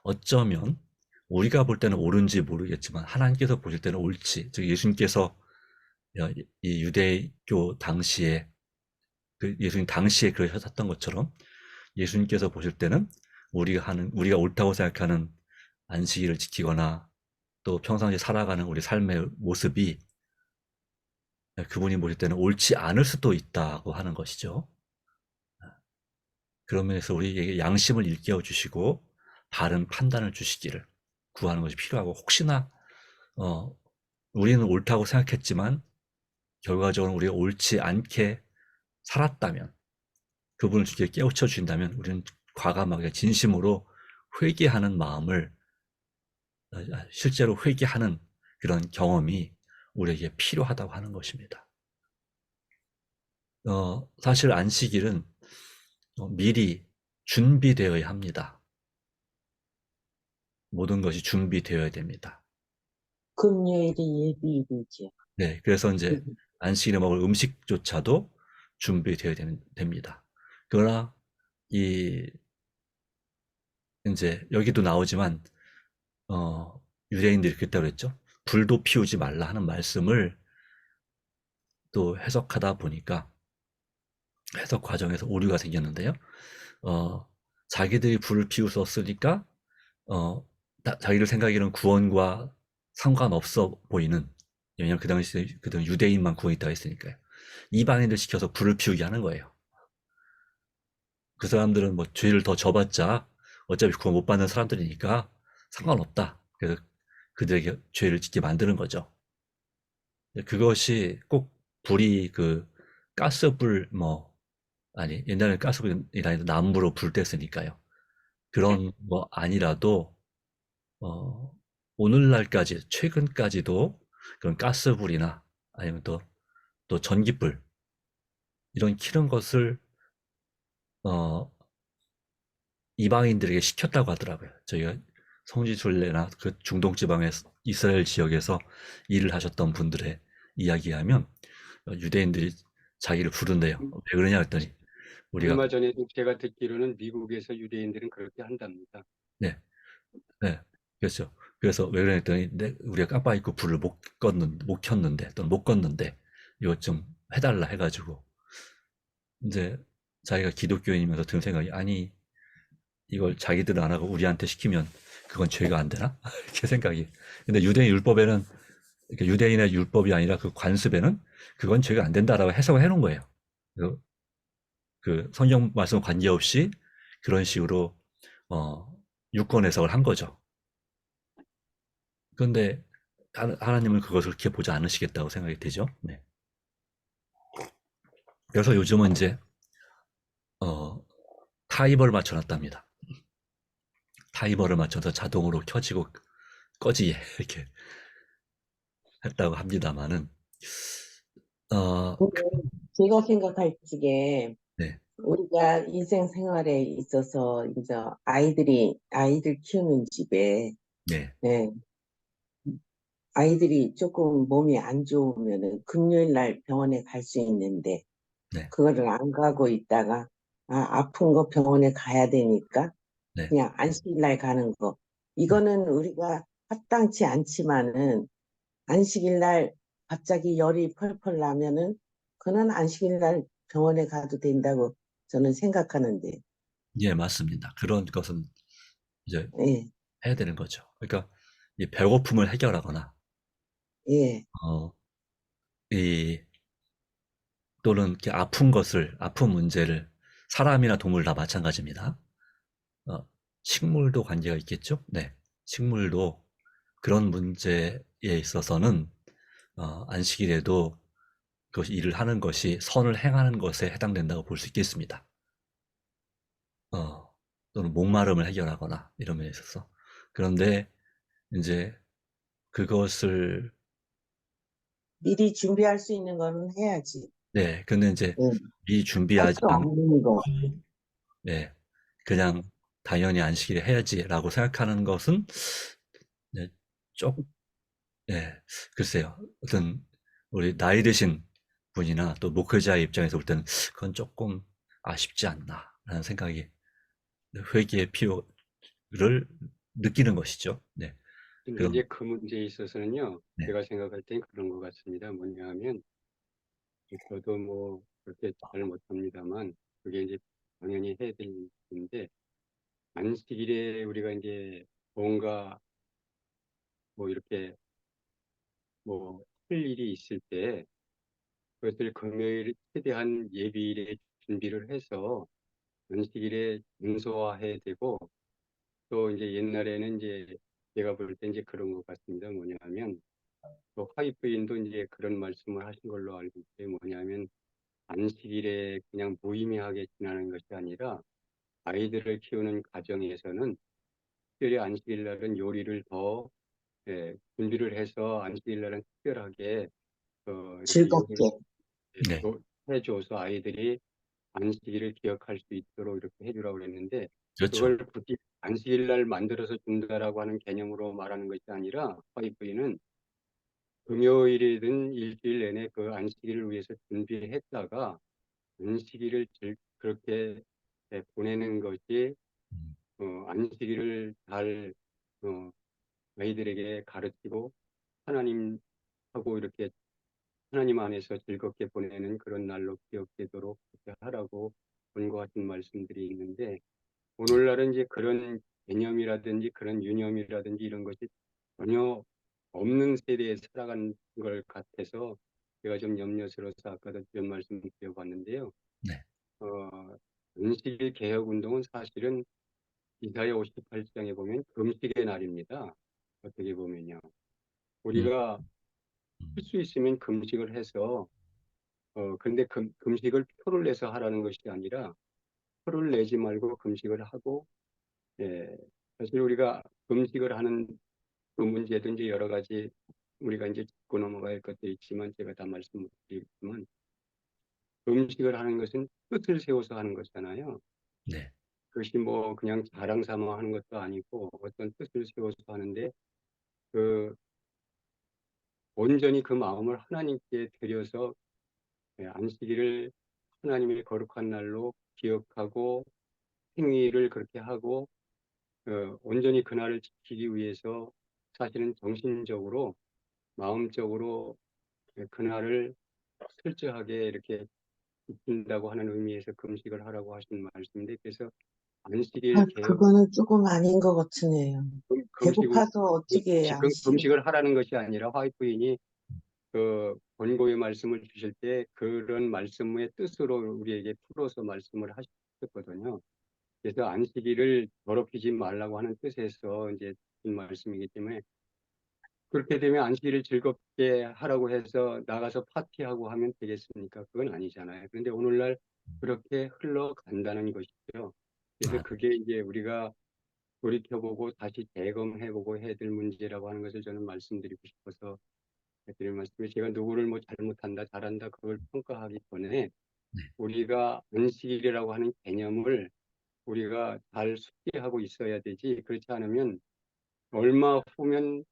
A: 어쩌면 우리가 볼 때는 옳은지 모르겠지만 하나님께서 보실 때는 옳지, 즉 예수님께서 이 유대교 당시에 예수님 당시에 그러셨던 것처럼 예수님께서 보실 때는 우리가 옳다고 생각하는 안식일을 지키거나 또 평상시에 살아가는 우리 삶의 모습이 그분이 보실 때는 옳지 않을 수도 있다고 하는 것이죠. 그런 면에서 우리에게 양심을 일깨워 주시고 바른 판단을 주시기를 구하는 것이 필요하고, 혹시나 우리는 옳다고 생각했지만 결과적으로 우리가 옳지 않게 살았다면, 그분을 주께 깨우쳐 주신다면 우리는 과감하게 진심으로 회개하는 마음을, 실제로 회개하는 그런 경험이 우리에게 필요하다고 하는 것입니다. 사실 안식일은 미리 준비되어야 합니다. 모든 것이 준비되어야 됩니다.
C: 금요일이 예비일이죠.
A: 네, 그래서 이제 안식일에 먹을 음식조차도 준비되어야 됩니다. 그러나 이제 여기도 나오지만 유대인들이 그랬다고 그랬죠. 불도 피우지 말라 하는 말씀을 또 해석하다 보니까 해석 과정에서 오류가 생겼는데요. 자기들이 불을 피우었으니까 자기들 생각에는 구원과 상관없어 보이는, 왜냐하면 그 당시에 유대인만 구원이 있다고 했으니까요. 이방인들 시켜서 불을 피우게 하는 거예요. 그 사람들은 뭐 죄를 더 져봤자 어차피 구원 못 받는 사람들이니까 상관없다. 그래서 그들에게 죄를 짓게 만드는 거죠. 그것이 꼭 불이 가스불 옛날에 가스불이 아니라 나무로 불 뗐으니까요. 그런 아니라도 오늘날까지, 최근까지도 그런 가스불이나 아니면 또 전기불 이런 키는 것을 이방인들에게 시켰다고 하더라고요. 저희가 성지순례나 그 중동 지방의 이스라엘 지역에서 일을 하셨던 분들의 이야기하면 유대인들이 자기를 부른대요. 왜 그러냐 했더니 우리가
E: 얼마 전에도 제가 듣기로는 미국에서 유대인들은 그렇게 한답니다.
A: 네, 그렇죠. 그래서 왜 그러냐 했더니 우리가 깜빡 잊고 불을 못 켰는데 또는 못 껐는데 이것 좀 해달라 해가지고, 이제 자기가 기독교인이면서 드는 생각이, 아니 이걸 자기들은 안 하고 우리한테 시키면 그건 죄가 안 되나? 이렇게 생각이. 근데 유대인 율법에는, 그러니까 유대인의 율법이 아니라 그 관습에는 그건 죄가 안 된다라고 해석을 해놓은 거예요. 그 성경 말씀 관계없이 그런 식으로 유권 해석을 한 거죠. 그런데 하나님은 그것을 그렇게 보지 않으시겠다고 생각이 되죠. 네. 그래서 요즘은 이제 타이머를 맞춰놨답니다. 타이머를 맞춰서 자동으로 켜지고 꺼지게 이렇게 했다고 합니다만은, 어,
C: 근데 제가 생각할 적에
A: 네,
C: 우리가 일생생활에 있어서 이제 아이들 키우는 집에
A: 네,
C: 네, 아이들이 조금 몸이 안 좋으면은 금요일 날 병원에 갈 수 있는데
A: 네,
C: 그거를 안 가고 있다가 아픈 거 병원에 가야 되니까
A: 네.
C: 그냥 안식일 날 가는 거.
A: 네.
C: 이거는 우리가 합당치 않지만은 안식일 날 갑자기 열이 펄펄 나면은 그는 안식일 날 병원에 가도 된다고 저는 생각하는데.
A: 예, 맞습니다. 그런 것은 이제
C: 예,
A: 해야 되는 거죠. 그러니까 이 배고픔을 해결하거나
C: 예.
A: 어, 이 또는 이렇게 아픈 문제를 사람이나 동물 다 마찬가지입니다. 어, 식물도 관계가 있겠죠? 네. 식물도 그런 문제에 있어서는 안식일에도 그 일을 하는 것이 선을 행하는 것에 해당된다고 볼 수 있겠습니다. 어, 또는 목마름을 해결하거나 이런 면에 있어서. 그런데 이제 그것을
C: 미리 준비할 수 있는 거는 해야지.
A: 네, 근데 이제
C: 예.
A: 미리
C: 할
A: 준비하지
C: 수
A: 않고
C: 없는 거.
A: 네, 그냥 당연히 안식일에 해야지라고 생각하는 것은 네, 쪽, 네, 글쎄요. 어떤 우리 나이 드신 분이나 또 목회자의 입장에서 볼 때는 그건 조금 아쉽지 않나라는 생각이 회개의 필요를 느끼는 것이죠. 네,
E: 근데
A: 그럼
E: 이제 그 문제에 있어서는요,
A: 네,
E: 제가 생각할 땐 그런 것 같습니다. 뭐냐 하면, 저도 뭐 그렇게 잘 못합니다만, 그게 이제 당연히 해야 될 일인데, 안식일에 우리가 이제 뭔가 뭐 이렇게 뭐 할 일이 있을 때, 그것을 금요일 최대한 예비일에 준비를 해서 안식일에 문서화해야 되고, 또 이제 옛날에는 이제 제가 볼 때 이제 그런 것 같습니다. 뭐냐면, 또 화이트인도 이제 그런 말씀을 하신 걸로 알고 있어요. 뭐냐면 안식일에 그냥 무의미하게 지나는 것이 아니라 아이들을 키우는 가정에서는 특별히 안식일 날은 요리를 더 준비를 해서 안식일 날은 특별하게 이렇게 요리를
C: 즐겁게.
A: 네,
E: 해줘서 아이들이 안식일을 기억할 수 있도록 이렇게 해주라고 그랬는데
A: 그렇죠.
E: 그걸 굳이 안식일 날 만들어서 준다라고 하는 개념으로 말하는 것이 아니라 화이트인은 금요일이든 일주일 내내 그 안식일을 위해서 준비했다가 안식일을 그렇게 보내는 것이
A: 음,
E: 안식일을 잘 어, 아이들에게 가르치고 하나님하고 이렇게 하나님 안에서 즐겁게 보내는 그런 날로 기억되도록 그렇게 하라고 권고하신 말씀들이 있는데 오늘날은 이제 그런 개념이라든지 그런 유념이라든지 이런 것이 전혀 없는 세대에 살아간 걸 같아서 제가 좀 염려스러워서 아까도 이런 말씀 드려봤는데요.
A: 네,
E: 안식일 개혁 운동은 사실은 이사야 58장에 보면 금식의 날입니다. 어떻게 보면요.
A: 음,
E: 우리가 할
A: 음,
E: 수 있으면 금식을 해서 근데 금식을 표를 내서 하라는 것이 아니라 표를 내지 말고 금식을 하고 예, 사실 우리가 금식을 하는 그 문제도 이제 여러 가지 우리가 이제 짚고 넘어갈 것도 있지만 제가 다 말씀 못 드리겠지만 금식을 하는 것은 뜻을 세워서 하는 것이잖아요.
A: 네,
E: 그것이 뭐 그냥 자랑 삼아 하는 것도 아니고 어떤 뜻을 세워서 하는데 그 온전히 그 마음을 하나님께 드려서 안식일을 하나님의 거룩한 날로 기억하고 행위를 그렇게 하고 온전히 그날을 지키기 위해서 사실은 정신적으로 마음적으로 그날을 철저하게 이렇게 지킨다고 하는 의미에서 금식을 하라고 하신 말씀인데 그래서 안식일 개혁
C: 그거는 조금 아닌 것 같으네요.
E: 금식
C: 배고파서 어떻게
E: 지금
C: 안식을.
E: 금식을 하라는 것이 아니라 화이트인이 그 권고의 말씀을 주실 때 그런 말씀의 뜻으로 우리에게 풀어서 말씀을 하셨거든요. 그래서 안식일을 더럽히지 말라고 하는 뜻에서 이제 주신 말씀이기 때문에 그렇게 되면 안식일을 즐겁게 하라고 해서 나가서 파티하고 하면 되겠습니까? 그건 아니잖아요. 그런데 오늘날 그렇게 흘러간다는 것이죠. 그래서
A: 아,
E: 그게 이제 우리가 돌이켜보고 다시 재검해보고 해야 될 문제라고 하는 것을 저는 말씀드리고 싶어서 드릴 말씀이 제가 누구를 뭐 잘못한다, 잘한다 그걸 평가하기 전에
A: 네.
E: 우리가 안식일이라고 하는 개념을 우리가 잘 숙지하고 있어야 되지. 그렇지 않으면 얼마 후면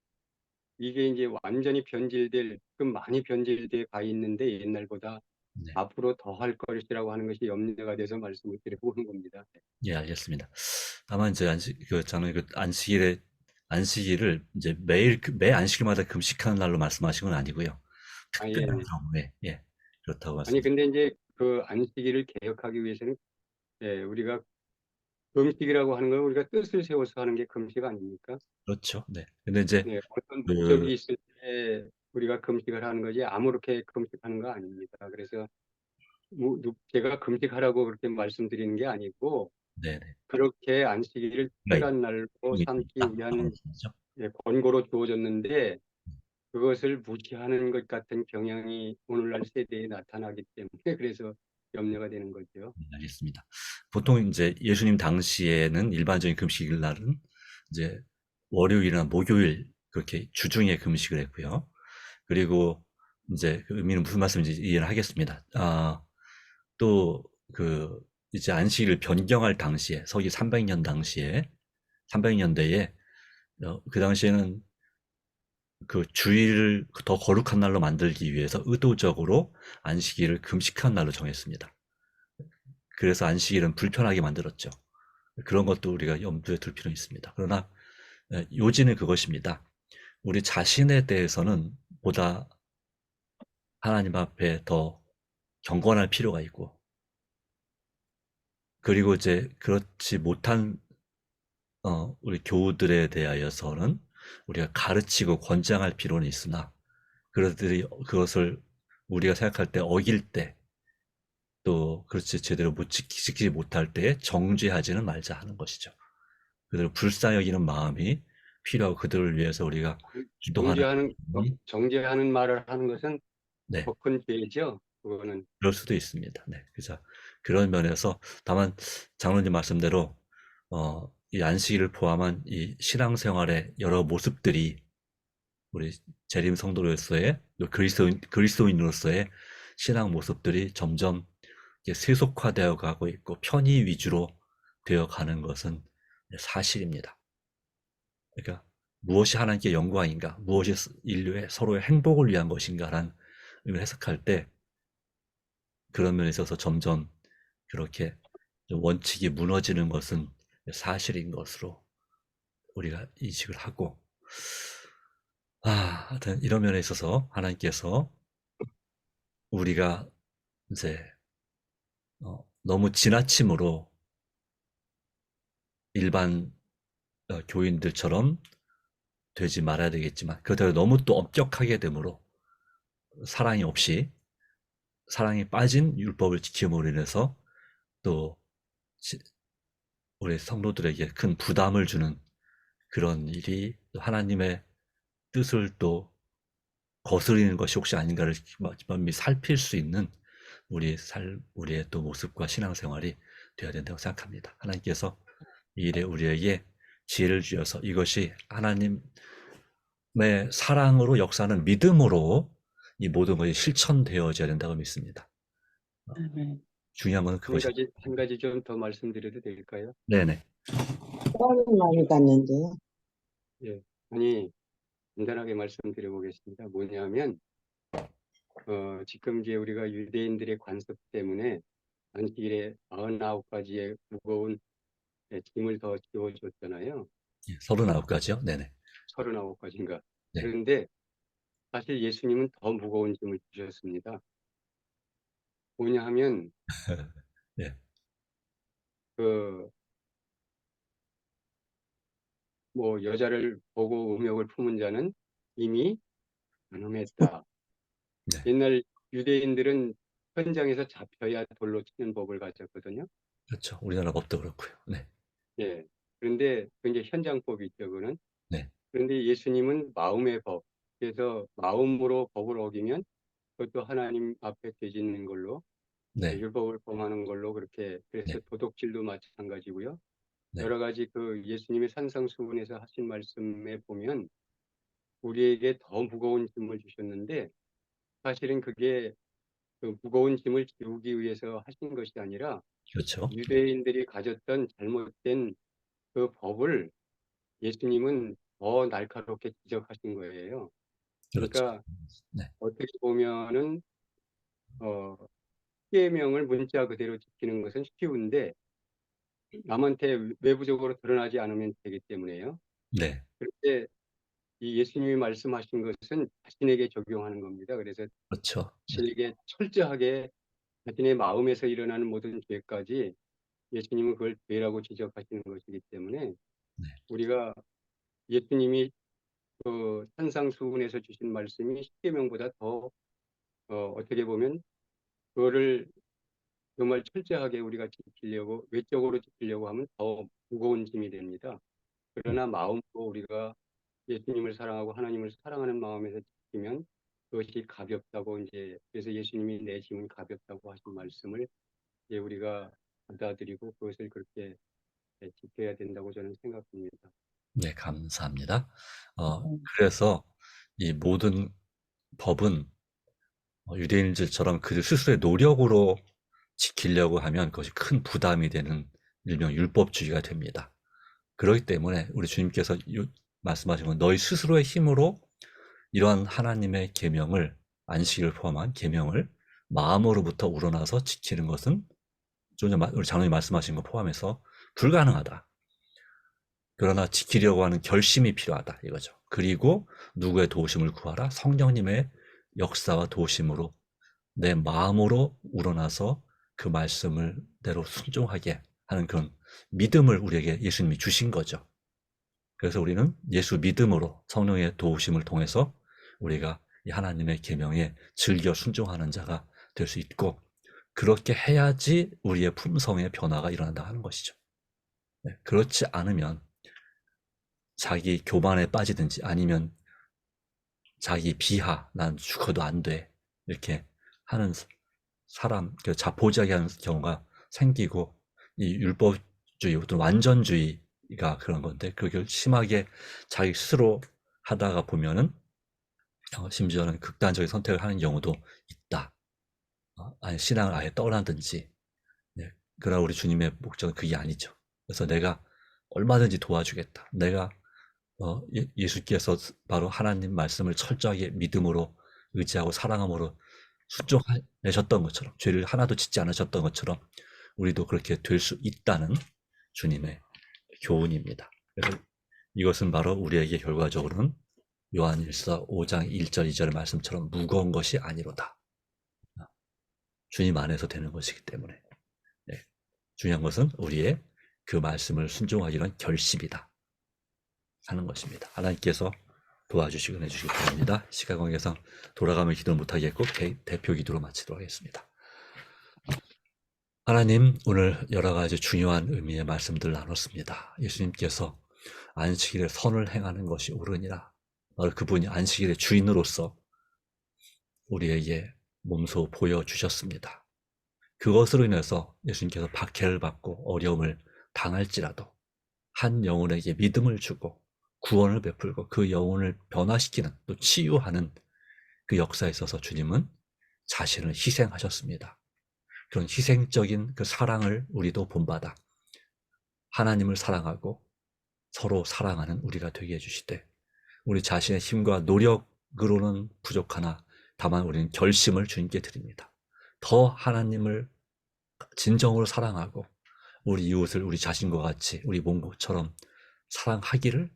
E: 이게 이제 완전히 변질될, 지금 많이 변질돼 가 있는데 옛날보다
A: 네.
E: 앞으로 더 할 것이라고 하는 것이 염려가 돼서 말씀을 드려보는 겁니다.
A: 예, 알겠습니다. 다만 이제 저는 안식일을 이제 매 안식일마다 금식하는 날로 말씀하신 건 아니고요.
E: 아, 예,
A: 특별한
E: 예.
A: 경우에, 예, 그렇다고
E: 아니,
A: 말씀.
E: 근데 이제 그 안식일을 개혁하기 위해서는 예, 우리가 금식이라고 하는 건 우리가 뜻을 세워서 하는 게 금식 아닙니까?
A: 그렇죠. 네. 근데 이제
E: 네, 어떤
A: 그,
E: 목적이 있을 때 우리가 금식을 하는 거지 아무렇게 금식하는 거 아닙니다. 그래서 제가 금식하라고 그렇게 말씀드리는 게 아니고
A: 네네.
E: 그렇게 안식일을
A: 그러니까
E: 특별한 날로
A: 이게
E: 삼기
A: 있다. 그런
E: 위한
A: 말씀이죠.
E: 예, 권고로 주어졌는데 그것을 무시하는 것 같은 경향이 오늘날 세대에 나타나기 때문에 그래서 염려가 되는 거죠.
A: 알겠습니다. 보통 이제 예수님 당시에는 일반적인 금식일 날은 이제 월요일이나 목요일 그렇게 주중에 금식을 했고요. 그리고 이제 그 의미는 무슨 말씀인지 이해를 하겠습니다. 또 그 이제 안식일을 변경할 당시에 서기 300년 당시에 300년대에 그 당시에는 그 주일을 더 거룩한 날로 만들기 위해서 의도적으로 안식일을 금식한 날로 정했습니다. 그래서 안식일은 불편하게 만들었죠. 그런 것도 우리가 염두에 둘 필요는 있습니다. 그러나 요지는 그것입니다. 우리 자신에 대해서는 보다 하나님 앞에 더 경건할 필요가 있고, 그리고 이제 그렇지 못한 우리 교우들에 대하여서는 우리가 가르치고 권장할 필요는 있으나 그들이 그것을 우리가 생각할 때 어길 때 또 그렇지 제대로 지키지 못할 때에 정죄하지는 말자 하는 것이죠. 그들을 불쌍히 여기는 마음이 필요하고 그들을 위해서 우리가 기도하는 마음이
E: 정죄하는 말을 하는 것은
A: 네,
E: 더 큰 죄죠. 그거는
A: 그럴 수도 있습니다. 네, 그래서 그런 면에서 다만 장로님 말씀대로 이 안식일을 포함한 이 신앙생활의 여러 모습들이 우리 재림 성도로서의 또 그리스도인으로서의 신앙 모습들이 점점 이제 세속화되어 가고 있고 편의 위주로 되어 가는 것은 사실입니다. 그러니까 무엇이 하나님께 영광인가, 무엇이 인류의 서로의 행복을 위한 것인가라는 의미를 해석할 때 그런 면에 있어서 점점 그렇게 원칙이 무너지는 것은 사실인 것으로 우리가 인식을 하고, 하여튼 이런 면에 있어서 하나님께서 우리가 이제 너무 지나침으로 일반 교인들처럼 되지 말아야 되겠지만 그렇다고 너무 또 엄격하게 되므로 사랑이 없이 사랑이 빠진 율법을 지킴으로 인해서 또 우리 성도들에게 큰 부담을 주는 그런 일이 또 하나님의 뜻을 또 거스르는 것이 혹시 아닌가를 살필 수 있는 우리의 또 모습과 신앙생활이 되어야 된다고 생각합니다. 하나님께서 이 일에 우리에게 지혜를 주셔서 이것이 하나님의 사랑으로 역사하는 믿음으로 이 모든 것이 실천되어져야 된다고 믿습니다.
B: 아멘.
A: 중요한 것은 그것이.
E: 한 가지 좀 더 말씀드려도 될까요?
A: 네네.
C: 시간이 많이 갔는데요.
E: 예. 아니, 간단하게 말씀드려 보겠습니다. 뭐냐면, 지금 이제 우리가 유대인들의 관습 때문에 안식일에 99가지의 무거운 짐을 더 지워줬잖아요.
A: 39가지요? 네네.
E: 39가지인가.
A: 네.
E: 그런데 사실 예수님은 더 무거운 짐을 주셨습니다. 뭐냐 하면,
A: 네.
E: 그, 뭐, 여자를 보고 음욕을 품은 자는 이미 간음했다.
A: 네.
E: 옛날 유대인들은 현장에서 잡혀야 돌로 치는 법을 가졌거든요.
A: 그렇죠. 우리나라 법도 그렇고요. 네.
E: 예. 그런데 그 이제 현장법이 있죠, 그거는.
A: 네.
E: 그런데 예수님은 마음의 법. 그래서 마음으로 법을 어기면 그것도 하나님 앞에 되짓는 걸로
A: 네.
E: 율법을 범하는 걸로 그렇게
A: 네.
E: 그래서 도덕질도 마찬가지고요.
A: 네.
E: 여러 가지 그 예수님의 산상수훈에서 하신 말씀에 보면 우리에게 더 무거운 짐을 주셨는데 사실은 그게 그 무거운 짐을 지우기 위해서 하신 것이 아니라
A: 그렇죠.
E: 유대인들이 가졌던 잘못된 그 법을 예수님은 더 날카롭게 지적하신 거예요.
A: 그렇죠.
E: 그러니까
A: 네.
E: 어떻게 보면은 십계명을 문자 그대로 지키는 것은 쉬운데 남한테 외부적으로 드러나지 않으면 되기 때문에요.
A: 네.
E: 그런데 이 예수님이 말씀하신 것은 자신에게 적용하는 겁니다. 그래서
A: 그렇죠. 네.
E: 자신에게 철저하게 자신의 마음에서 일어나는 모든 죄까지 예수님은 그걸 죄라고 지적하시는 것이기 때문에
A: 네.
E: 우리가 예수님이 그 산상수훈에서 주신 말씀이 십계명보다 더 어떻게 보면 그거를 정말 철저하게 우리가 지키려고 외적으로 지키려고 하면 더 무거운 짐이 됩니다. 그러나 마음으로 우리가 예수님을 사랑하고 하나님을 사랑하는 마음에서 지키면 그것이 가볍다고 이제 그래서 예수님이 내 짐은 가볍다고 하신 말씀을 이제 우리가 받아들이고 그것을 그렇게 지켜야 된다고 저는 생각합니다.
A: 네, 감사합니다.
B: 음.
A: 그래서 이 모든 법은 유대인들처럼 그들 스스로의 노력으로 지키려고 하면 그것이 큰 부담이 되는 일명 율법주의가 됩니다. 그렇기 때문에 우리 주님께서 말씀하신 건 너희 스스로의 힘으로 이러한 하나님의 계명을 안식일을 포함한 계명을 마음으로부터 우러나서 지키는 것은 좀 전에 우리 장로님 말씀하신 거 포함해서 불가능하다. 그러나 지키려고 하는 결심이 필요하다 이거죠. 그리고 누구의 도우심을 구하라? 성령님의 역사와 도우심으로 내 마음으로 우러나서 그 말씀을 대로 순종하게 하는 그런 믿음을 우리에게 예수님이 주신 거죠. 그래서 우리는 예수 믿음으로 성령의 도우심을 통해서 우리가 이 하나님의 계명에 즐겨 순종하는 자가 될 수 있고 그렇게 해야지 우리의 품성의 변화가 일어난다 하는 것이죠. 네, 그렇지 않으면 자기 교만에 빠지든지 아니면 자기 비하, 난 죽어도 안 돼. 이렇게 하는 사람, 그 자포자기하는 경우가 생기고 이 율법주의, 어떤 완전주의가 그런 건데 그걸 심하게 자기 스스로 하다가 보면은 심지어는 극단적인 선택을 하는 경우도 있다. 아니 신앙을 아예 떠나든지. 네, 그러나 우리 주님의 목적은 그게 아니죠. 그래서 내가 얼마든지 도와주겠다. 내가 예수께서 바로 하나님 말씀을 철저하게 믿음으로 의지하고 사랑함으로 순종하셨던 것처럼 죄를 하나도 짓지 않으셨던 것처럼 우리도 그렇게 될 수 있다는 주님의 교훈입니다. 그래서 이것은 바로 우리에게 결과적으로는 요한일서 5장 1절 2절의 말씀처럼 무거운 것이 아니로다. 주님 안에서 되는 것이기 때문에 네. 중요한 것은 우리의 그 말씀을 순종하기 위한 결심이다 하는 것입니다. 하나님께서 도와주시고 해주시기 바랍니다. 시간 관계상 돌아가면 기도를 못하겠고 대표 기도로 마치도록 하겠습니다. 하나님, 오늘 여러 가지 중요한 의미의 말씀들을 나눴습니다. 예수님께서 안식일에 선을 행하는 것이 옳으니라. 바로 그분이 안식일의 주인으로서 우리에게 몸소 보여주셨습니다. 그것으로 인해서 예수님께서 박해를 받고 어려움을 당할지라도 한 영혼에게 믿음을 주고 구원을 베풀고 그 영혼을 변화시키는 또 치유하는 그 역사에 있어서 주님은 자신을 희생하셨습니다. 그런 희생적인 그 사랑을 우리도 본받아 하나님을 사랑하고 서로 사랑하는 우리가 되게 해주시되 우리 자신의 힘과 노력으로는 부족하나 다만 우리는 결심을 주님께 드립니다. 더 하나님을 진정으로 사랑하고 우리 이웃을 우리 자신과 같이 우리 몸처럼 사랑하기를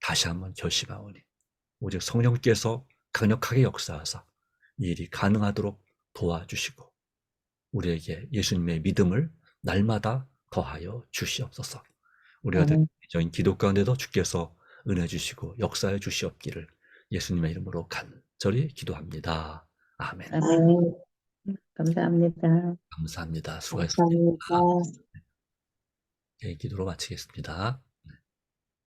A: 다시 한번 결심하오니 오직 성령께서 강력하게 역사하사 이 일이 가능하도록 도와주시고 우리에게 예수님의 믿음을 날마다 더하여 주시옵소서. 우리가 대표적인 기도 가운데도 주께서 은혜 주시고 역사해 주시옵기를 예수님의 이름으로 간절히 기도합니다. 아멘.
B: 아멘. 감사합니다.
A: 감사합니다. 수고하셨습니다.
C: 감사합니다.
A: 네, 기도로 마치겠습니다.